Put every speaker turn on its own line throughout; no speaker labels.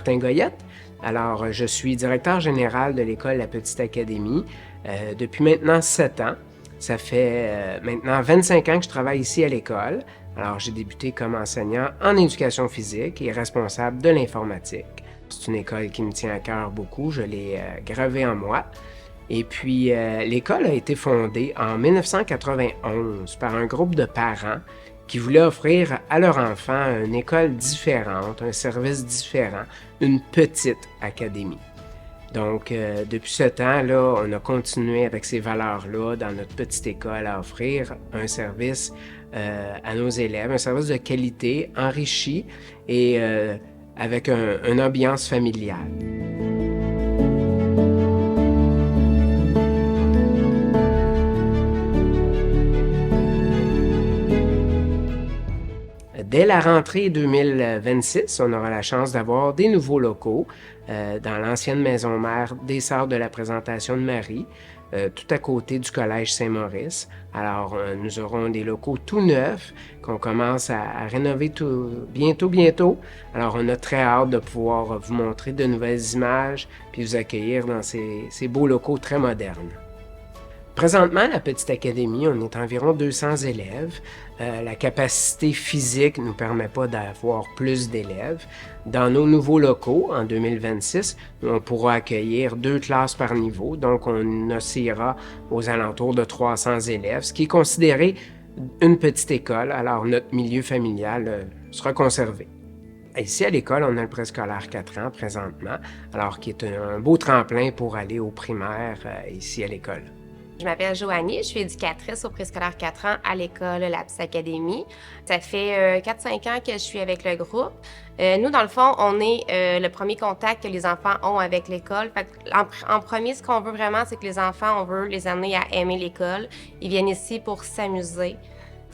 Martin Goyette. Alors, je suis directeur général de l'école La Petite Académie depuis maintenant 7 ans. Ça fait maintenant 25 ans que je travaille ici à l'école. Alors, j'ai débuté comme enseignant en éducation physique et responsable de l'informatique. C'est une école qui me tient à cœur beaucoup, je l'ai gravée en moi. Et puis, l'école a été fondée en 1991 par un groupe de parents qui voulaient offrir à leurs enfants une école différente, un service différent, une petite académie. Donc, depuis ce temps-là, on a continué avec ces valeurs-là dans notre petite école à offrir un service à nos élèves, un service de qualité, enrichi et avec une ambiance familiale. Dès la rentrée 2026, on aura la chance d'avoir des nouveaux locaux dans l'ancienne maison mère des Sœurs de la Présentation de Marie, tout à côté du Collège Saint-Maurice. Alors, nous aurons des locaux tout neufs qu'on commence à rénover bientôt. Alors, on a très hâte de pouvoir vous montrer de nouvelles images puis vous accueillir dans ces beaux locaux très modernes. Présentement, à la Petite Académie, on est environ 200 élèves. La capacité physique ne nous permet pas d'avoir plus d'élèves. Dans nos nouveaux locaux, en 2026, on pourra accueillir 2 classes par niveau, donc on oscillera aux alentours de 300 élèves, ce qui est considéré une petite école, alors notre milieu familial sera conservé. Ici, à l'école, on a le préscolaire 4 ans présentement, alors qui est un beau tremplin pour aller au primaire ici à l'école.
Je m'appelle Joanie, je suis éducatrice au préscolaire 4 ans à l'école La Petite Académie. Ça fait 4-5 ans que je suis avec le groupe. Nous, dans le fond, on est le premier contact que les enfants ont avec l'école. En premier, ce qu'on veut vraiment, c'est que les enfants, on veut les amener à aimer l'école. Ils viennent ici pour s'amuser.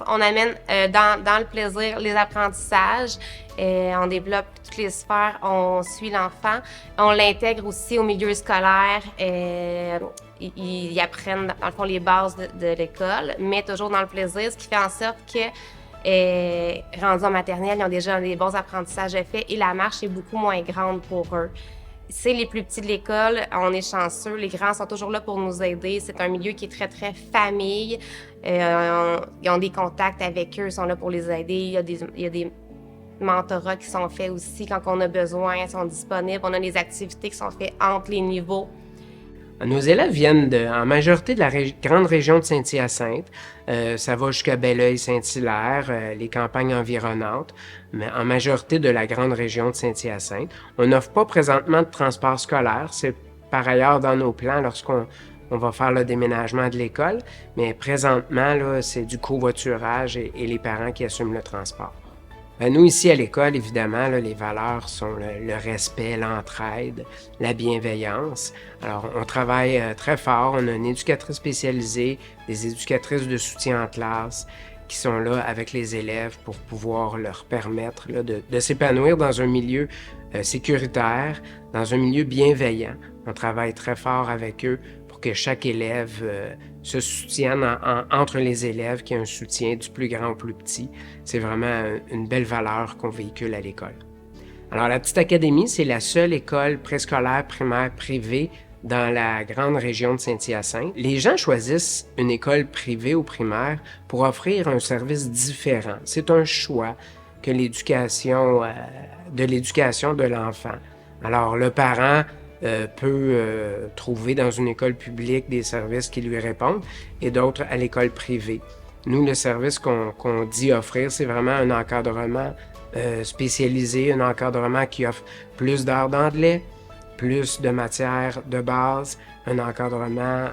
On amène dans le plaisir les apprentissages, on développe toutes les sphères, on suit l'enfant, on l'intègre aussi au milieu scolaire, ils apprennent dans le fond les bases de l'école, mais toujours dans le plaisir, ce qui fait en sorte que rendus en maternelle, ils ont déjà des bons apprentissages faits et la marche est beaucoup moins grande pour eux. C'est les plus petits de l'école, on est chanceux, les grands sont toujours là pour nous aider. C'est un milieu qui est très, très famille. Ils ont des contacts avec eux, ils sont là pour les aider. Il y a des mentorats qui sont faits aussi quand on a besoin, ils sont disponibles. On a des activités qui sont faites entre les niveaux.
Nos élèves viennent en majorité de la grande région de Saint-Hyacinthe. Ça va jusqu'à Belleuil, Saint-Hilaire, les campagnes environnantes, mais en majorité de la grande région de Saint-Hyacinthe. On n'offre pas présentement de transport scolaire. C'est par ailleurs dans nos plans lorsqu'on va faire le déménagement de l'école, mais présentement, là, c'est du covoiturage et les parents qui assument le transport. Nous, ici à l'école, évidemment, là, les valeurs sont le respect, l'entraide, la bienveillance. Alors, on travaille très fort. On a une éducatrice spécialisée, des éducatrices de soutien en classe qui sont là avec les élèves pour pouvoir leur permettre là, de s'épanouir dans un milieu sécuritaire, dans un milieu bienveillant. On travaille très fort avec eux pour que chaque élève se soutienne entre les élèves, qu'il y ait un soutien du plus grand au plus petit. C'est vraiment une belle valeur qu'on véhicule à l'école. Alors, la Petite Académie, c'est la seule école préscolaire primaire privée dans la grande région de Saint-Hyacinthe. Les gens choisissent une école privée ou primaire pour offrir un service différent. C'est un choix que de l'éducation de l'enfant. Alors, le parent peut trouver dans une école publique des services qui lui répondent et d'autres à l'école privée. Nous, le service qu'on dit offrir, c'est vraiment un encadrement spécialisé, un encadrement qui offre plus d'heures d'anglais, plus de matières de base, un encadrement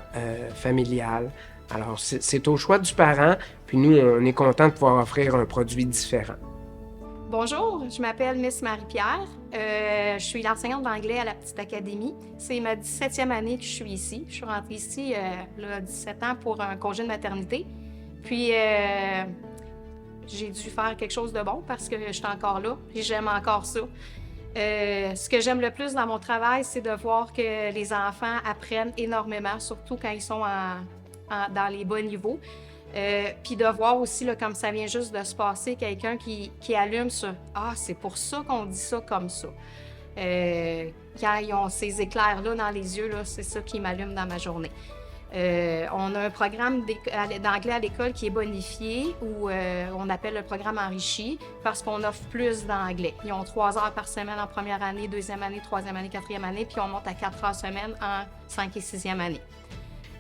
familial. Alors, c'est au choix du parent, puis nous, on est content de pouvoir offrir un produit différent.
Bonjour, je m'appelle Miss Marie-Pierre. Je suis l'enseignante d'anglais à la Petite Académie. C'est ma 17e année que je suis ici. Je suis rentrée ici à 17 ans pour un congé de maternité. Puis, j'ai dû faire quelque chose de bon parce que je suis encore là et j'aime encore ça. Ce que j'aime le plus dans mon travail, c'est de voir que les enfants apprennent énormément, surtout quand ils sont dans les bas niveaux. Puis de voir aussi, là, comme ça vient juste de se passer, quelqu'un qui allume sur « Ah, c'est pour ça qu'on dit ça comme ça ». Quand ils ont ces éclairs-là dans les yeux, là, c'est ça qui m'allume dans ma journée. On a un programme d'anglais à l'école qui est bonifié ou on appelle le programme enrichi parce qu'on offre plus d'anglais. Ils ont 3 heures par semaine en première année, deuxième année, troisième année, quatrième année, puis on monte à 4 heures semaine en 5 et 6e année.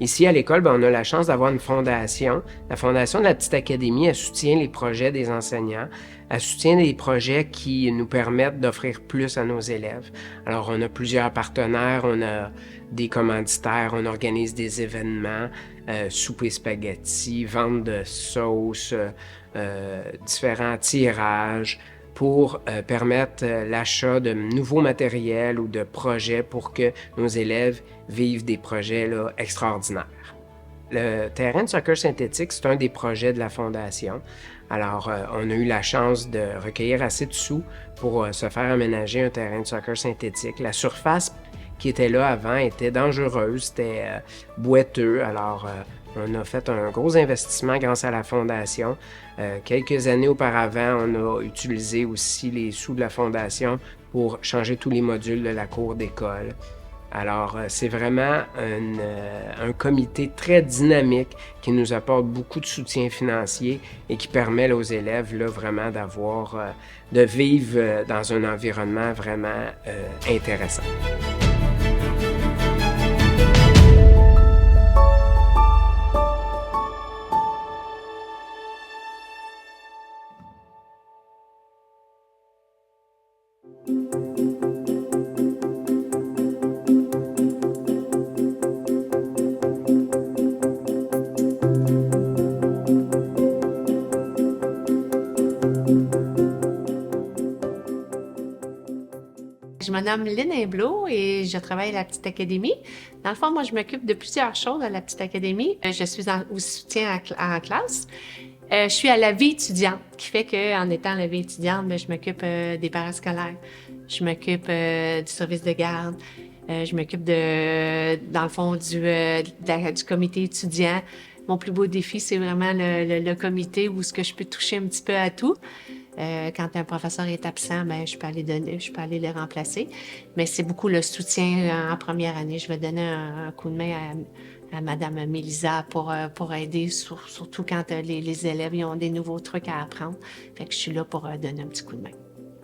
Ici, à l'école, on a la chance d'avoir une fondation. La Fondation de la Petite Académie, elle soutient les projets des enseignants. Elle soutient des projets qui nous permettent d'offrir plus à nos élèves. Alors, on a plusieurs partenaires, on a des commanditaires, on organise des événements, souper spaghetti, vente de sauces, différents tirages, pour permettre l'achat de nouveaux matériels ou de projets pour que nos élèves vivent des projets là, extraordinaires. Le terrain de soccer synthétique, c'est un des projets de la Fondation. Alors, on a eu la chance de recueillir assez de sous pour se faire aménager un terrain de soccer synthétique. La surface qui était là avant était dangereuse, c'était boiteux. Alors, on a fait un gros investissement grâce à la Fondation. Quelques années auparavant, on a utilisé aussi les sous de la Fondation pour changer tous les modules de la cour d'école. Alors, c'est vraiment un comité très dynamique qui nous apporte beaucoup de soutien financier et qui permet aux élèves là, vraiment de vivre dans un environnement vraiment intéressant.
Je me nomme Lynn Imblot et je travaille à la Petite Académie. Dans le fond, moi, je m'occupe de plusieurs choses à la Petite Académie. Je suis au soutien en classe. Je suis à la vie étudiante, qui fait qu'en étant à la vie étudiante, je m'occupe des parascolaires. Je m'occupe du service de garde. Je m'occupe dans le fond, du comité étudiant. Mon plus beau défi, c'est vraiment le comité où ce que je peux toucher un petit peu à tout. Quand un professeur est absent, je peux aller le remplacer. Mais c'est beaucoup le soutien en première année. Je vais donner un coup de main à Madame Mélisa pour aider, surtout quand les élèves ils ont des nouveaux trucs à apprendre. Fait que je suis là pour donner un petit coup de main.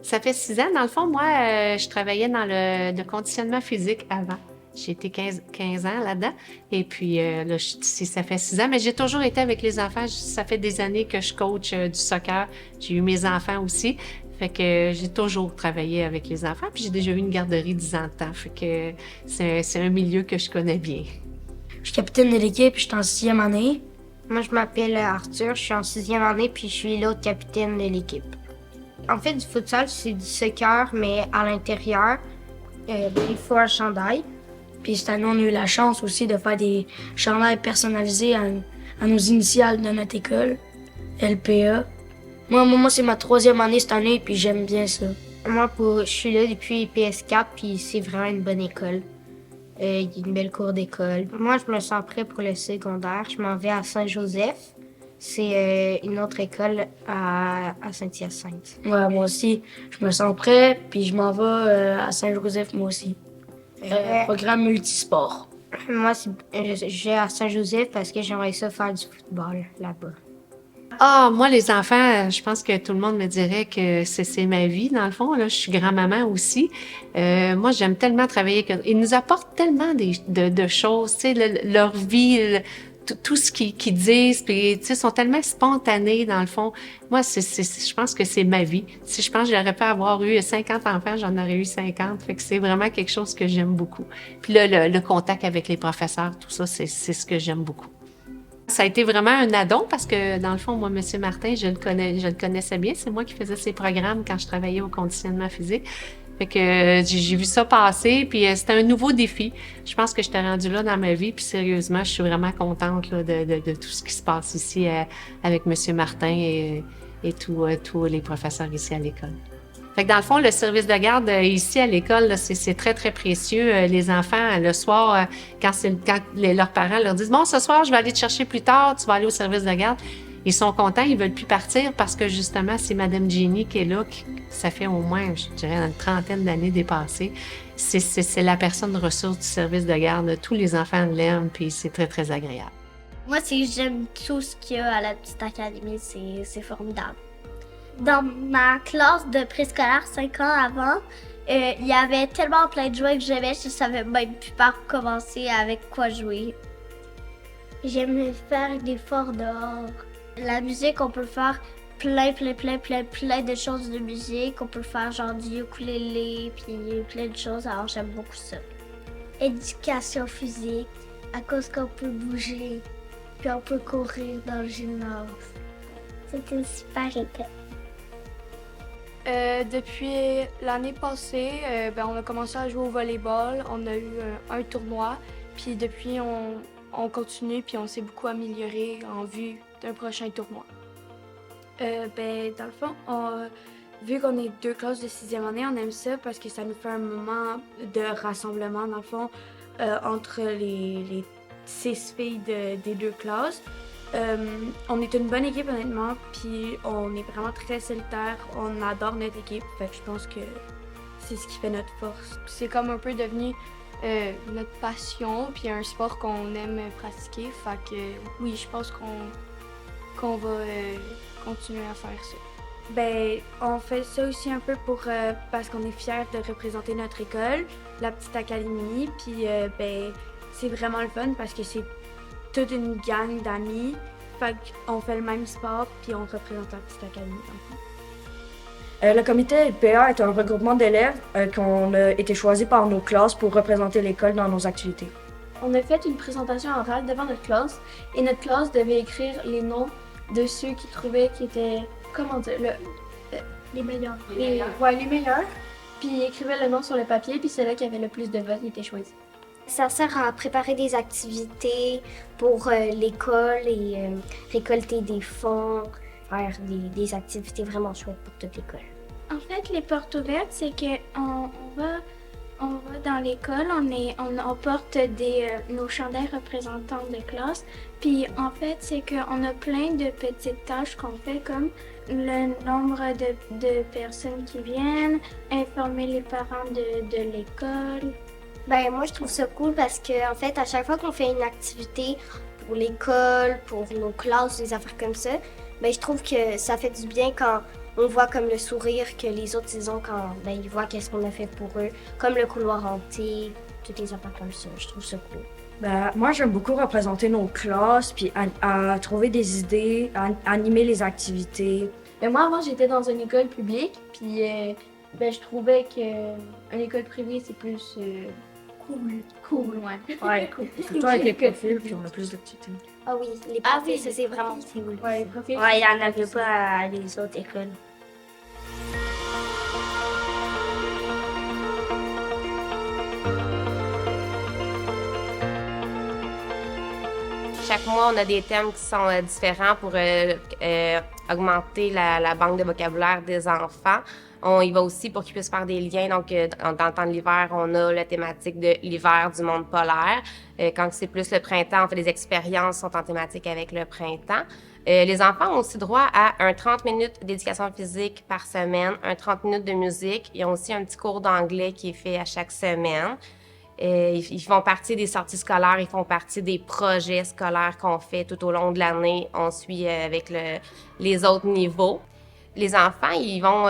Ça fait 6 ans. Dans le fond, moi, je travaillais dans le conditionnement physique avant. J'ai été 15 ans là-dedans. Et puis, là, ça fait 6 ans. Mais j'ai toujours été avec les enfants. Ça fait des années que je coach du soccer. J'ai eu mes enfants aussi. Fait que j'ai toujours travaillé avec les enfants. Puis j'ai déjà eu une garderie 10 ans de temps. Fait que c'est un milieu que je connais bien.
Je suis capitaine de l'équipe, je suis en 6e année.
Moi, je m'appelle Arthur, je suis en 6e année, puis je suis l'autre capitaine de l'équipe. En fait, du futsal, c'est du soccer, mais à l'intérieur, il faut un chandail.
Puis cette année, on a eu la chance aussi de faire des chandails personnalisés à nos initiales de notre école, LPA. Moi, c'est ma 3e année cette année, puis j'aime bien ça.
Moi, je suis là depuis PS4, puis c'est vraiment une bonne école. Il y a une belle cour d'école. Moi, je me sens prêt pour le secondaire. Je m'en vais à Saint-Joseph. C'est une autre école à Saint-Hyacinthe.
Ouais, moi aussi, je me sens prêt, puis je m'en vais à Saint-Joseph, moi aussi. Programme multisport.
Moi, je vais à Saint-Joseph parce que j'aimerais ça faire du football là-bas.
Ah, moi, les enfants, je pense que tout le monde me dirait que c'est ma vie, dans le fond. Là, je suis grand-maman aussi. Moi, j'aime tellement travailler avec eux. Ils nous apportent tellement de choses, tu sais, leur vie, tout ce qu'ils disent, puis tu sais, sont tellement spontanés, dans le fond. Moi, je pense que c'est ma vie. Si je pense que j'aurais pu avoir eu 50 enfants, j'en aurais eu 50. Fait que c'est vraiment quelque chose que j'aime beaucoup. Puis là, le contact avec les professeurs, tout ça, c'est ce que j'aime beaucoup. Ça a été vraiment un addon parce que, dans le fond, moi, M. Martin, je le connaissais bien. C'est moi qui faisais ses programmes quand je travaillais au conditionnement physique. Fait que j'ai vu ça passer, puis c'était un nouveau défi. Je pense que j'étais rendue là dans ma vie, puis sérieusement, je suis vraiment contente là, de tout ce qui se passe ici avec M. Martin et tous les professeurs ici à l'école. Fait que dans le fond, le service de garde ici à l'école, là, c'est très, très précieux. Les enfants, le soir, quand leurs parents leur disent « Bon, ce soir, je vais aller te chercher plus tard, tu vas aller au service de garde », Ils sont contents, ils veulent plus partir parce que justement, c'est Madame Jenny qui est là, ça fait au moins, je dirais, une trentaine d'années dépassées. C'est la personne ressource du service de garde. Tous les enfants l'aiment, puis c'est très, très agréable.
Moi, j'aime tout ce qu'il y a à la petite académie, c'est formidable. Dans ma classe de préscolaire 5 ans avant, il y avait tellement plein de jouets que j'aimais, je savais même plus par commencer avec quoi jouer. J'aime faire des forts dehors. La musique, on peut faire plein de choses de musique. On peut faire genre du ukulélé, puis plein de choses, alors j'aime beaucoup ça. Éducation physique, à cause qu'on peut bouger, puis on peut courir dans le gymnase. C'était super intéressant.
Depuis l'année passée, on a commencé à jouer au volleyball. On a eu un tournoi, puis depuis, on continue, puis on s'est beaucoup amélioré en vue d'un prochain tournoi. Dans le fond, vu qu'on est 2 classes de 6e année, on aime ça parce que ça nous fait un moment de rassemblement, dans le fond, entre les 6 filles des 2 classes. On est une bonne équipe, honnêtement, puis on est vraiment très solitaire. On adore notre équipe, fait que je pense que c'est ce qui fait notre force. C'est comme un peu devenu notre passion, puis un sport qu'on aime pratiquer, fait que oui, je pense qu'on va continuer à faire ça. On fait ça aussi un peu parce qu'on est fiers de représenter notre école, la petite académie, puis c'est vraiment le fun parce que c'est toute une gang d'amis, fait qu'on fait le même sport, puis on représente la petite académie.
Le comité LPA est un regroupement d'élèves qui ont été choisis par nos classes pour représenter l'école dans nos activités.
On a fait une présentation orale devant notre classe et notre classe devait écrire les noms de ceux qui trouvaient qui étaient,
Les meilleurs.
les meilleurs. Puis ils écrivaient le nom sur le papier, puis c'est là qu'il y avait le plus de votes qui étaient choisis.
Ça sert à préparer des activités pour l'école et récolter des fonds, faire des activités vraiment chouettes pour toute l'école.
En fait, les portes ouvertes, c'est qu'on va dans l'école, on porte nos chandails représentants de classe. Puis en fait, c'est qu'on a plein de petites tâches qu'on fait, comme le nombre de personnes qui viennent, informer les parents de l'école.
Moi, je trouve ça cool parce que, en fait, à chaque fois qu'on fait une activité pour l'école, pour nos classes, des affaires comme ça, je trouve que ça fait du bien quand on voit comme le sourire que les autres ils ont quand ils voient qu'est-ce qu'on a fait pour eux, comme le couloir hanté, toutes les affaires comme ça. Je trouve ça cool.
Moi, j'aime beaucoup représenter nos classes, puis à trouver des idées, à animer les activités.
Mais moi, avant, j'étais dans une école publique, puis je trouvais qu'une école privée, c'est plus cool, ouais.
Ouais, surtout avec les profils, puis on a plus d'activités.
Ah oui, les profils, ça c'est vraiment cool.
Ouais, les profils.
Ouais, il n'y en avait pas à les autres écoles.
Chaque mois, on a des thèmes qui sont différents pour augmenter la banque de vocabulaire des enfants. On y va aussi pour qu'ils puissent faire des liens. Donc, dans le temps de l'hiver, on a la thématique de l'hiver du monde polaire. Quand c'est plus le printemps, on fait des expériences qui sont en thématique avec le printemps. Les enfants ont aussi droit à un 30 minutes d'éducation physique par semaine, un 30 minutes de musique. Ils ont aussi un petit cours d'anglais qui est fait à chaque semaine. Ils font partie des sorties scolaires, ils font partie des projets scolaires qu'on fait tout au long de l'année. On suit avec les autres niveaux. Les enfants, ils vont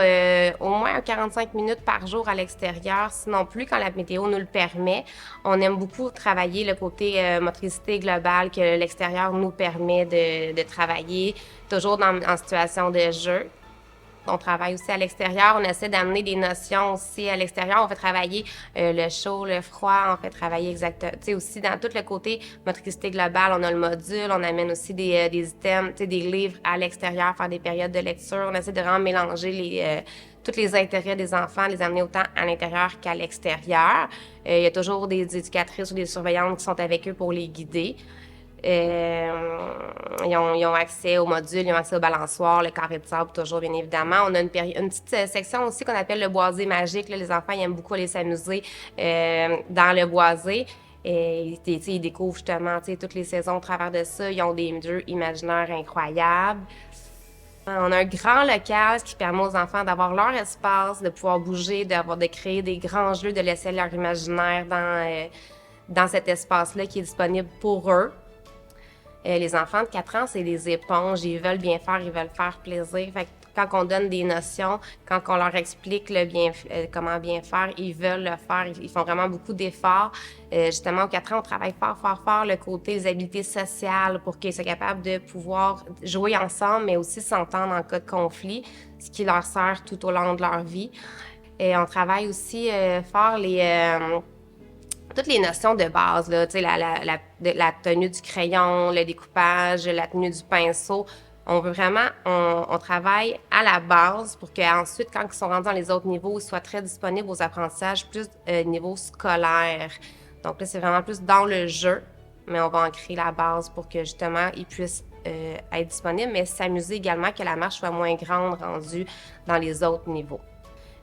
au moins 45 minutes par jour à l'extérieur, sinon plus quand la météo nous le permet. On aime beaucoup travailler le côté motricité globale que l'extérieur nous permet de travailler, toujours en situation de jeu. On travaille aussi à l'extérieur. On essaie d'amener des notions aussi à l'extérieur. On fait travailler le chaud, le froid. On fait travailler exactement. Tu sais, aussi dans tout le côté motricité globale, on a le module. On amène aussi des items, tu sais, des livres à l'extérieur, faire des périodes de lecture. On essaie de vraiment mélanger tous les intérêts des enfants, les amener autant à l'intérieur qu'à l'extérieur. Il y a toujours des éducatrices ou des surveillantes qui sont avec eux pour les guider. Ils ont accès au module, ils ont accès au balançoire, le carré de sable, toujours, bien évidemment. On a une petite section aussi qu'on appelle le boisé magique. Là, les enfants ils aiment beaucoup aller s'amuser dans le boisé. Et ils découvrent justement toutes les saisons au travers de ça. Ils ont des jeux imaginaires incroyables. On a un grand local, ce qui permet aux enfants d'avoir leur espace, de pouvoir bouger, de créer des grands jeux, de laisser leur imaginaire dans cet espace-là qui est disponible pour eux. Les enfants de 4 ans, c'est des éponges. Ils veulent bien faire, ils veulent faire plaisir. Fait que quand on donne des notions, quand on leur explique comment bien faire, ils veulent le faire. Ils font vraiment beaucoup d'efforts. Justement, aux 4 ans, on travaille fort le côté des habiletés sociales pour qu'ils soient capables de pouvoir jouer ensemble, mais aussi s'entendre en cas de conflit, ce qui leur sert tout au long de leur vie. Et on travaille aussi fort toutes les notions de base, là, la tenue du crayon, le découpage, la tenue du pinceau. On veut vraiment, on travaille à la base pour qu'ensuite, quand ils sont rendus dans les autres niveaux, ils soient très disponibles aux apprentissages plus niveau scolaire. Donc là, c'est vraiment plus dans le jeu, mais on va en créer la base pour que justement, ils puissent être disponibles, mais s'amuser également, que la marche soit moins grande rendue dans les autres niveaux.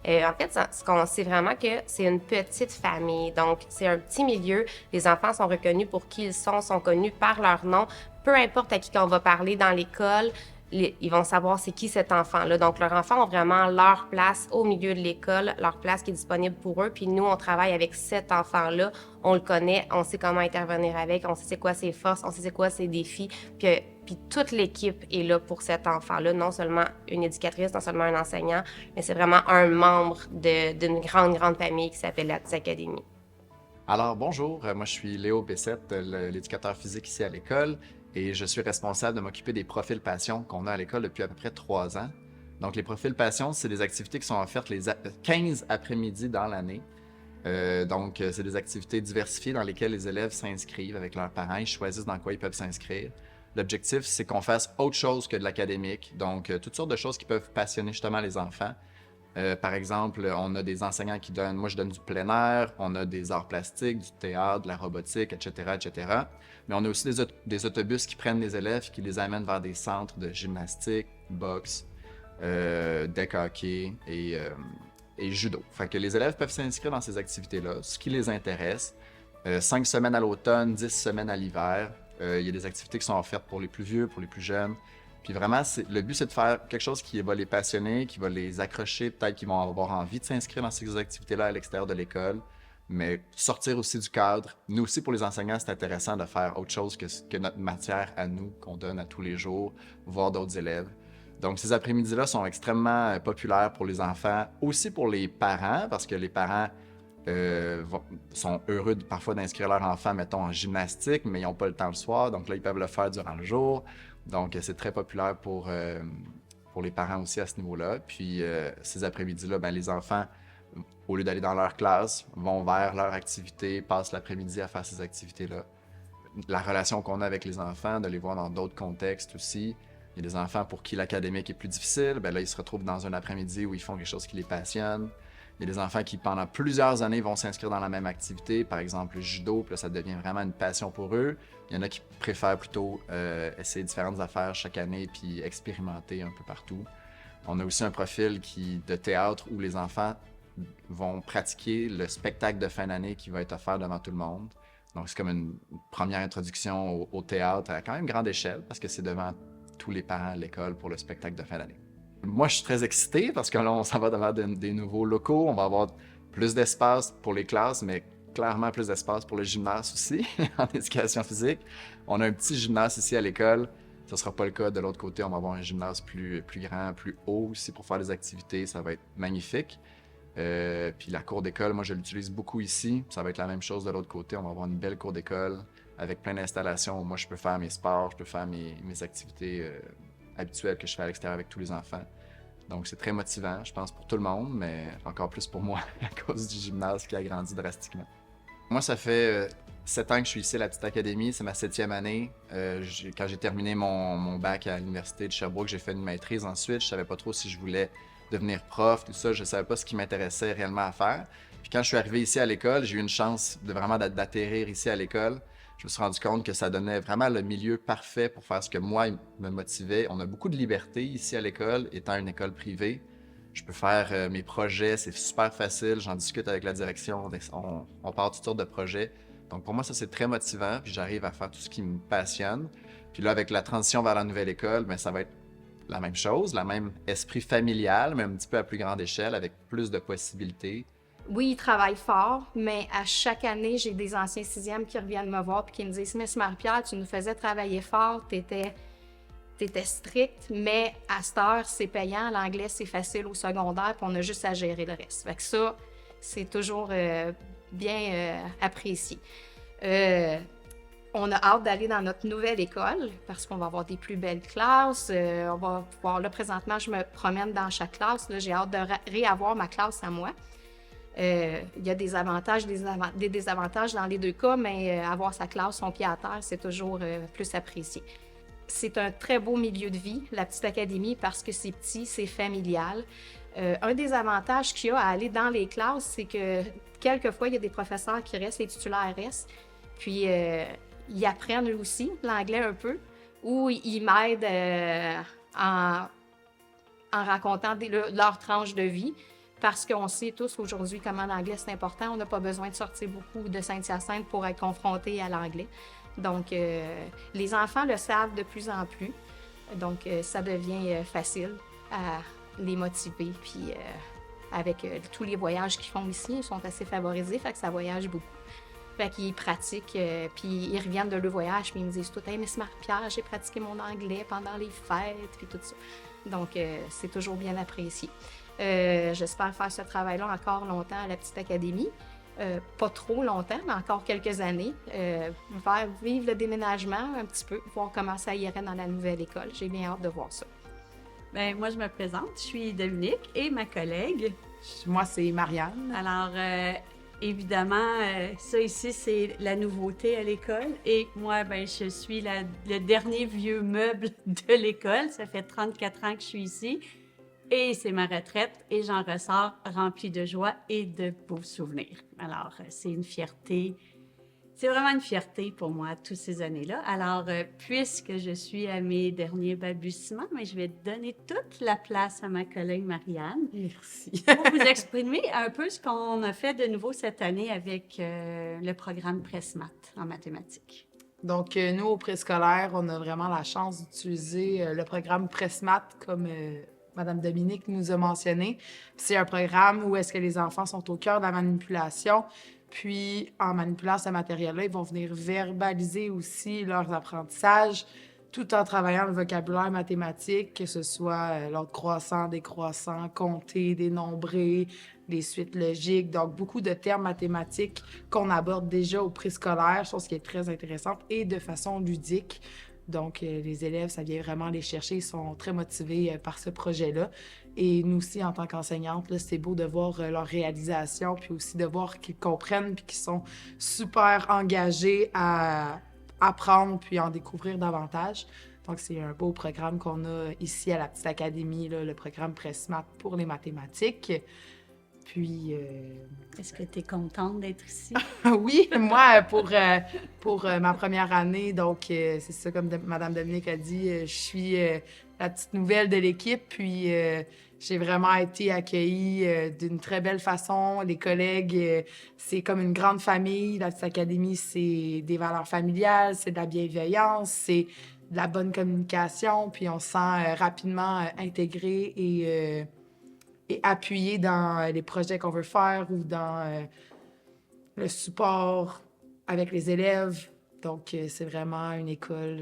En fait, ce qu'on sait vraiment que c'est une petite famille, donc c'est un petit milieu. Les enfants sont reconnus pour qui ils sont connus par leur nom. Peu importe à qui on va parler dans l'école, ils vont savoir c'est qui cet enfant-là. Donc, leurs enfants ont vraiment leur place au milieu de l'école, leur place qui est disponible pour eux. Puis nous, on travaille avec cet enfant-là. On le connaît, on sait comment intervenir avec, on sait c'est quoi ses forces, on sait c'est quoi ses défis. Puis toute l'équipe est là pour cet enfant-là, non seulement une éducatrice, non seulement un enseignant, mais c'est vraiment un membre d'une grande famille qui s'appelle la Petite Académie.
Alors bonjour, moi je suis Léo Bessette, l'éducateur physique ici à l'école et je suis responsable de m'occuper des profils passion qu'on a à l'école depuis à peu près 3 ans. Donc les profils passion, c'est des activités qui sont offertes les 15 après-midi dans l'année. Donc c'est des activités diversifiées dans lesquelles les élèves s'inscrivent avec leurs parents, ils choisissent dans quoi ils peuvent s'inscrire. L'objectif, c'est qu'on fasse autre chose que de l'académique, donc toutes sortes de choses qui peuvent passionner justement les enfants. Par exemple, on a des enseignants qui donnent, moi je donne du plein air, on a des arts plastiques, du théâtre, de la robotique, etc., etc. Mais on a aussi des autobus qui prennent les élèves, qui les amènent vers des centres de gymnastique, boxe, deck hockey et judo. Fait que les élèves peuvent s'inscrire dans ces activités-là, ce qui les intéresse. 5 semaines à l'automne, 10 semaines à l'hiver. Il y a des activités qui sont offertes pour les plus vieux, pour les plus jeunes. Puis vraiment, le but, c'est de faire quelque chose qui va les passionner, qui va les accrocher. Peut-être qu'ils vont avoir envie de s'inscrire dans ces activités-là à l'extérieur de l'école, mais sortir aussi du cadre. Nous aussi, pour les enseignants, c'est intéressant de faire autre chose que notre matière à nous, qu'on donne à tous les jours, voir d'autres élèves. Donc, ces après-midi-là sont extrêmement populaires pour les enfants, aussi pour les parents, parce que les parents sont heureux parfois d'inscrire leur enfant, mettons, en gymnastique, mais ils n'ont pas le temps le soir, donc là, ils peuvent le faire durant le jour. Donc, c'est très populaire pour les parents aussi à ce niveau-là. Puis, ces après-midi-là, ben, les enfants, au lieu d'aller dans leur classe, vont vers leur activité, passent l'après-midi à faire ces activités-là. La relation qu'on a avec les enfants, de les voir dans d'autres contextes aussi. Il y a des enfants pour qui l'académique est plus difficile, ben là, ils se retrouvent dans un après-midi où ils font quelque chose qui les passionne. Il y a des enfants qui, pendant plusieurs années, vont s'inscrire dans la même activité, par exemple le judo, puis là, ça devient vraiment une passion pour eux. Il y en a qui préfèrent plutôt essayer différentes affaires chaque année, puis expérimenter un peu partout. On a aussi un profil de théâtre où les enfants vont pratiquer le spectacle de fin d'année qui va être offert devant tout le monde. Donc, c'est comme une première introduction au théâtre à quand même grande échelle, parce que c'est devant tous les parents à l'école pour le spectacle de fin d'année. Moi, je suis très excité parce que là, on s'en va devant des nouveaux locaux. On va avoir plus d'espace pour les classes, mais clairement plus d'espace pour le gymnase aussi, en éducation physique. On a un petit gymnase ici à l'école. Ce ne sera pas le cas de l'autre côté. On va avoir un gymnase plus grand, plus haut aussi pour faire des activités. Ça va être magnifique. Puis la cour d'école, moi, je l'utilise beaucoup ici. Ça va être la même chose de l'autre côté. On va avoir une belle cour d'école avec plein d'installations où moi, je peux faire mes sports, je peux faire mes activités habituelles que je fais à l'extérieur avec tous les enfants. Donc, c'est très motivant, je pense, pour tout le monde, mais encore plus pour moi, à cause du gymnase qui a grandi drastiquement. Moi, ça fait 7 ans que je suis ici à la Petite Académie, c'est ma 7e année. Quand j'ai terminé mon bac à l'Université de Sherbrooke, j'ai fait une maîtrise ensuite. Je savais pas trop si je voulais devenir prof, tout ça. Je savais pas ce qui m'intéressait réellement à faire. Puis quand je suis arrivé ici à l'école, j'ai eu une chance d'atterrir ici à l'école. Je me suis rendu compte que ça donnait vraiment le milieu parfait pour faire ce que moi me motivait. On a beaucoup de liberté ici à l'école, étant une école privée. Je peux faire mes projets, c'est super facile. J'en discute avec la direction, on part toutes sortes de projets Donc pour moi, ça, c'est très motivant, puis j'arrive à faire tout ce qui me passionne. Puis là, avec la transition vers la nouvelle école, bien, ça va être la même chose, le même esprit familial, mais un petit peu à plus grande échelle, avec plus de possibilités.
Oui, ils travaillent fort, mais à chaque année, j'ai des anciens sixièmes qui reviennent me voir et qui me disent « Miss Marie-Pierre, tu nous faisais travailler fort, t'étais strict, mais à cette heure, c'est payant, l'anglais, c'est facile au secondaire, puis on a juste à gérer le reste. » Fait que ça, c'est toujours bien apprécié. On a hâte d'aller dans notre nouvelle école parce qu'on va avoir des plus belles classes. On va pouvoir, là, présentement, je me promène dans chaque classe. Là, j'ai hâte de réavoir ma classe à moi. Il y a des avantages, des désavantages dans les deux cas, mais avoir sa classe, son pied à terre, c'est toujours plus apprécié. C'est un très beau milieu de vie, la petite académie, parce que c'est petit, c'est familial. Un des avantages qu'il y a à aller dans les classes, c'est que quelquefois, il y a des professeurs qui restent, les titulaires restent, puis ils apprennent eux aussi l'anglais un peu, ou ils m'aident en racontant leur tranche de vie, parce qu'on sait tous aujourd'hui comment l'anglais c'est important. On n'a pas besoin de sortir beaucoup de Saint-Hyacinthe pour être confronté à l'anglais. Donc, les enfants le savent de plus en plus. Donc, ça devient facile à les motiver. Puis, avec tous les voyages qu'ils font ici, ils sont assez favorisés, fait que ça voyage beaucoup. Fait qu'ils pratiquent, puis ils reviennent de leur voyage, puis ils me disent tout « Hey, Miss Marie-Pierre, j'ai pratiqué mon anglais pendant les fêtes, puis tout ça. » Donc, c'est toujours bien apprécié. J'espère faire ce travail-là encore longtemps à la petite académie. Pas trop longtemps, mais encore quelques années. Vivre le déménagement un petit peu, voir comment ça irait dans la nouvelle école. J'ai bien hâte de voir ça.
Bien, moi, je me présente. Je suis Dominique et ma collègue.
Moi, c'est Marianne.
Alors, évidemment, ça ici, c'est la nouveauté à l'école. Et moi, ben, je suis le dernier vieux meuble de l'école. Ça fait 34 ans que je suis ici. Et c'est ma retraite et j'en ressors remplie de joie et de beaux souvenirs. Alors, c'est une fierté. C'est vraiment une fierté pour moi, toutes ces années-là. Alors, puisque je suis à mes derniers balbutiements, mais je vais donner toute la place à ma collègue Marianne.
Merci.
Pour vous exprimer un peu ce qu'on a fait de nouveau cette année avec le programme Pressmat en mathématiques.
Donc, nous, au préscolaire, on a vraiment la chance d'utiliser le programme Pressmat comme Madame Dominique nous a mentionné. C'est un programme où est-ce que les enfants sont au cœur de la manipulation. Puis, en manipulant ce matériel-là, ils vont venir verbaliser aussi leurs apprentissages tout en travaillant le vocabulaire mathématique, que ce soit l'ordre croissant, décroissant, compter, dénombrer, les suites logiques. Donc, beaucoup de termes mathématiques qu'on aborde déjà au préscolaire, chose qui est très intéressante, et de façon ludique. Donc, les élèves, ça vient vraiment les chercher. Ils sont très motivés par ce projet-là. Et nous aussi, en tant qu'enseignantes, là, c'est beau de voir leur réalisation, puis aussi de voir qu'ils comprennent, puis qu'ils sont super engagés à apprendre, puis en découvrir davantage. Donc, c'est un beau programme qu'on a ici à la Petite Académie, là, le programme Pressmat pour les mathématiques. Puis...
Est-ce que tu es contente d'être ici?
Oui, moi, pour ma première année, donc c'est ça, comme Mme Dominique a dit, je suis la petite nouvelle de l'équipe, puis j'ai vraiment été accueillie d'une très belle façon. Les collègues, c'est comme une grande famille. La Petite Académie, c'est des valeurs familiales, c'est de la bienveillance, c'est de la bonne communication, puis on se sent rapidement intégré et appuyé dans les projets qu'on veut faire ou dans le support avec les élèves. Donc, c'est vraiment une école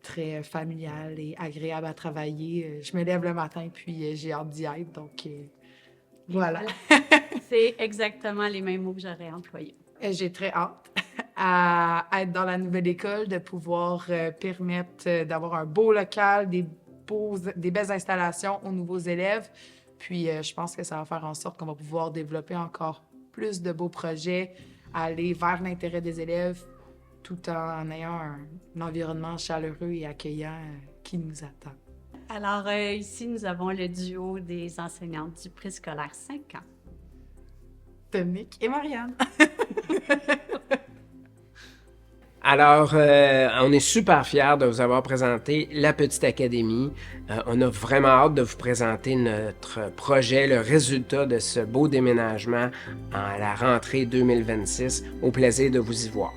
très familiale et agréable à travailler. Je me lève le matin, puis j'ai hâte d'y être. Donc, voilà.
C'est exactement les mêmes mots que j'aurais employés.
J'ai très hâte à être dans la nouvelle école, de pouvoir permettre d'avoir un beau local, des belles installations aux nouveaux élèves. Puis, je pense que ça va faire en sorte qu'on va pouvoir développer encore plus de beaux projets, aller vers l'intérêt des élèves, tout en ayant un environnement chaleureux et accueillant qui nous attend.
Alors, ici, nous avons le duo des enseignantes du préscolaire 5 ans.
Dominique et Marianne.
Alors, on est super fiers de vous avoir présenté la Petite Académie. On a vraiment hâte de vous présenter notre projet, le résultat de ce beau déménagement à la rentrée 2026. Au plaisir de vous y voir.